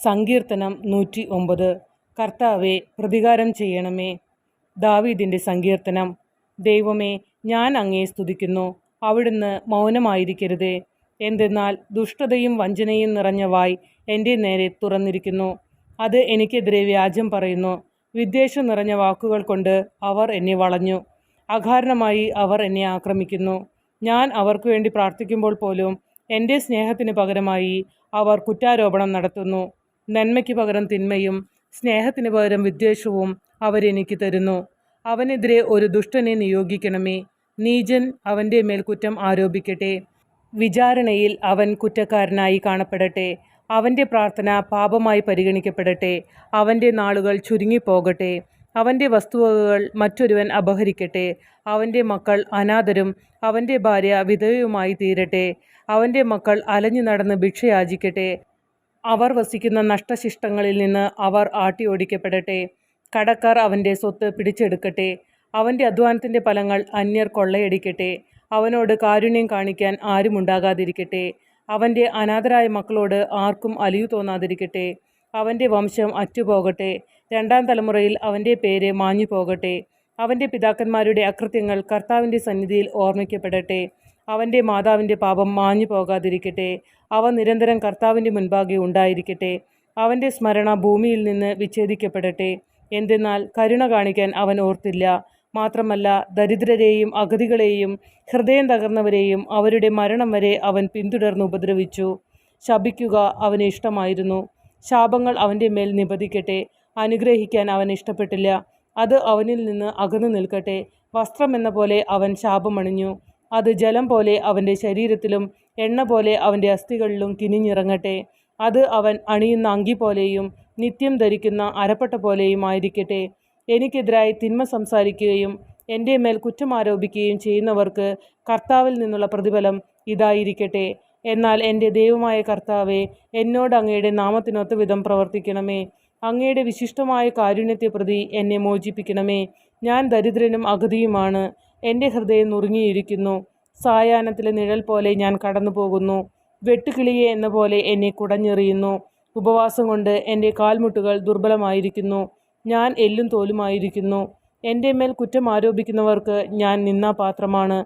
സങ്കീർത്തനം 109. കർത്താവെ, പ്രതികാരം ചെയ്യണമേ. ദാവീദിൻ്റെ സങ്കീർത്തനം. ദൈവമേ, ഞാൻ അങ്ങയെ സ്തുതിക്കുന്നു. അവിടുന്ന് മൗനമായിരിക്കരുതേ. എന്തെന്നാൽ ദുഷ്ടതയും വഞ്ചനയും നിറഞ്ഞ വായ് എൻ്റെ നേരെ തുറന്നിരിക്കുന്നു. അത് എനിക്കെതിരെ വ്യാജം പറയുന്നു. വിദ്വേഷം നിറഞ്ഞ വാക്കുകൾ കൊണ്ട് അവർ എന്നെ വളഞ്ഞു. അകാരണമായി അവർ എന്നെ ആക്രമിക്കുന്നു. ഞാൻ അവർക്ക് വേണ്ടി പ്രാർത്ഥിക്കുമ്പോൾ പോലും എൻ്റെ സ്നേഹത്തിന് പകരമായി അവർ കുറ്റാരോപണം നടത്തുന്നു. നന്മയ്ക്ക് പകരം തിന്മയും സ്നേഹത്തിന് പകരം വിദ്വേഷവും അവരെനിക്ക് തരുന്നു. അവനെതിരെ ഒരു ദുഷ്ടനെ നിയോഗിക്കണമേ. നീചൻ അവൻ്റെ മേൽ കുറ്റം ആരോപിക്കട്ടെ. വിചാരണയിൽ അവൻ കുറ്റക്കാരനായി കാണപ്പെടട്ടെ. അവൻ്റെ പ്രാർത്ഥന പാപമായി പരിഗണിക്കപ്പെടട്ടെ. അവൻ്റെ നാളുകൾ ചുരുങ്ങിപ്പോകട്ടെ. അവൻ്റെ വസ്തുവകകൾ മറ്റൊരുവൻ അപഹരിക്കട്ടെ. അവൻ്റെ മക്കൾ അനാഥരും അവൻ്റെ ഭാര്യ വിധവയുമായി തീരട്ടെ. അവൻ്റെ മക്കൾ അലഞ്ഞു നടന്ന് ഭിക്ഷയാചിക്കട്ടെ. അവർ വസിക്കുന്ന നഷ്ടശിഷ്ടങ്ങളിൽ നിന്ന് അവർ ആട്ടിയോടിക്കപ്പെടട്ടെ. കടക്കാർ അവൻ്റെ സ്വത്ത് പിടിച്ചെടുക്കട്ടെ. അവൻ്റെ അധ്വാനത്തിൻ്റെ ഫലങ്ങൾ അന്യർ കൊള്ളയടിക്കട്ടെ. അവനോട് കാരുണ്യം കാണിക്കാൻ ആരുമുണ്ടാകാതിരിക്കട്ടെ. അവൻ്റെ അനാഥരായ മക്കളോട് ആർക്കും അലിവു തോന്നാതിരിക്കട്ടെ. അവൻ്റെ വംശം അറ്റുപോകട്ടെ. രണ്ടാം തലമുറയിൽ അവൻ്റെ പേര് മാഞ്ഞു പോകട്ടെ. അവൻ്റെ പിതാക്കന്മാരുടെ അകൃത്യങ്ങൾ കർത്താവിൻ്റെ സന്നിധിയിൽ ഓർമ്മിക്കപ്പെടട്ടെ. അവൻ്റെ മാതാവിൻ്റെ പാപം മാഞ്ഞു പോകാതിരിക്കട്ടെ. അവ നിരന്തരം കർത്താവിൻ്റെ മുൻപാകെ ഉണ്ടായിരിക്കട്ടെ. അവൻ്റെ സ്മരണ ഭൂമിയിൽ നിന്ന് വിച്ഛേദിക്കപ്പെടട്ടെ. എന്തെന്നാൽ കരുണ കാണിക്കാൻ അവൻ ഓർത്തില്ല. മാത്രമല്ല, ദരിദ്രരെയും അഗതികളെയും ഹൃദയം തകർന്നവരെയും അവരുടെ മരണം വരെ അവൻ പിന്തുടർന്ന് ഉപദ്രവിച്ചു. ശപിക്കുക അവന് ഇഷ്ടമായിരുന്നു. ശാപങ്ങൾ അവൻ്റെ മേൽ നിപതിക്കട്ടെ. അനുഗ്രഹിക്കാൻ അവൻ ഇഷ്ടപ്പെട്ടില്ല. അത് അവനിൽ നിന്ന് അകന്നു നിൽക്കട്ടെ. വസ്ത്രമെന്ന പോലെ അവൻ ശാപമണിഞ്ഞു. അത് ജലം പോലെ അവൻ്റെ ശരീരത്തിലും എണ്ണ പോലെ അവൻ്റെ അസ്ഥികളിലും കിനിഞ്ഞിറങ്ങട്ടെ. അത് അവൻ അണിയുന്ന അങ്കി പോലെയും നിത്യം ധരിക്കുന്ന അരപ്പട്ട പോലെയും ആയിരിക്കട്ടെ. എനിക്കെതിരായി തിന്മ സംസാരിക്കുകയും എൻ്റെ മേൽ കുറ്റമാരോപിക്കുകയും ചെയ്യുന്നവർക്ക് കർത്താവിൽ നിന്നുള്ള പ്രതിഫലം ഇതായിരിക്കട്ടെ. എന്നാൽ എൻ്റെ ദൈവമായ കർത്താവെ, എന്നോട് അങ്ങയുടെ നാമത്തിനൊത്ത വിധം പ്രവർത്തിക്കണമേ. അങ്ങയുടെ വിശിഷ്ടമായ കാരുണ്യത്തെ പ്രതി എന്നെ മോചിപ്പിക്കണമേ. ഞാൻ ദരിദ്രനും അഗതിയുമാണ്. എൻ്റെ ഹൃദയം നുറുങ്ങിയിരിക്കുന്നു. സായാഹ്നത്തിലെ നിഴൽ പോലെ ഞാൻ കടന്നു പോകുന്നു. വെട്ടുകിളിയെ എന്ന പോലെ എന്നെ കുടഞ്ഞെറിയുന്നു. ഉപവാസം കൊണ്ട് എൻ്റെ കാൽമുട്ടുകൾ ദുർബലമായിരിക്കുന്നു. ഞാൻ എല്ലും തോലുമായിരിക്കുന്നു. എൻ്റെ മേൽ കുറ്റം ആരോപിക്കുന്നവർക്ക് ഞാൻ നിന്നാപാത്രമാണ്.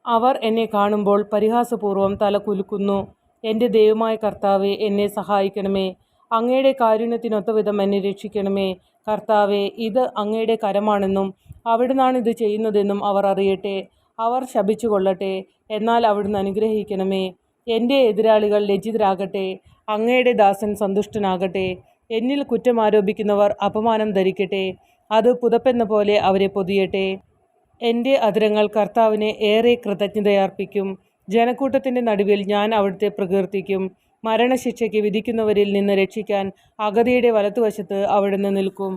അവർ എന്നെ കാണുമ്പോൾ പരിഹാസപൂർവ്വം തല കുലുക്കുന്നു. എൻ്റെ ദൈവമായ കർത്താവെ, എന്നെ സഹായിക്കണമേ. അങ്ങയുടെ കാരുണ്യത്തിനൊത്തവിധം എന്നെ രക്ഷിക്കണമേ. കർത്താവെ, ഇത് അങ്ങയുടെ കരമാണെന്നും അവിടുന്നാണ് ഇത് ചെയ്യുന്നതെന്നും അവർ അറിയട്ടെ. അവർ ശപിച്ചു കൊള്ളട്ടെ. എന്നാൽ അവിടുന്ന് അനുഗ്രഹിക്കണമേ. എൻ്റെ എതിരാളികൾ ലജ്ജിതരാകട്ടെ. അങ്ങയുടെ ദാസൻ സന്തുഷ്ടനാകട്ടെ. എന്നിൽ കുറ്റം ആരോപിക്കുന്നവർ അപമാനം ധരിക്കട്ടെ. അത് പുതപ്പെന്ന പോലെ അവരെ പൊതിയട്ടെ. എൻ്റെ അധരങ്ങൾ കർത്താവിനെ ഏറെ കൃതജ്ഞതയർപ്പിക്കും. ജനക്കൂട്ടത്തിൻ്റെ നടുവിൽ ഞാൻ അവിടുത്തെ പ്രകീർത്തിക്കും. മരണശിക്ഷയ്ക്ക് വിധിക്കുന്നവരിൽ നിന്ന് രക്ഷിക്കാൻ അഗതിയുടെ വലത്തുവശത്ത് അവിടുന്ന് നിൽക്കും.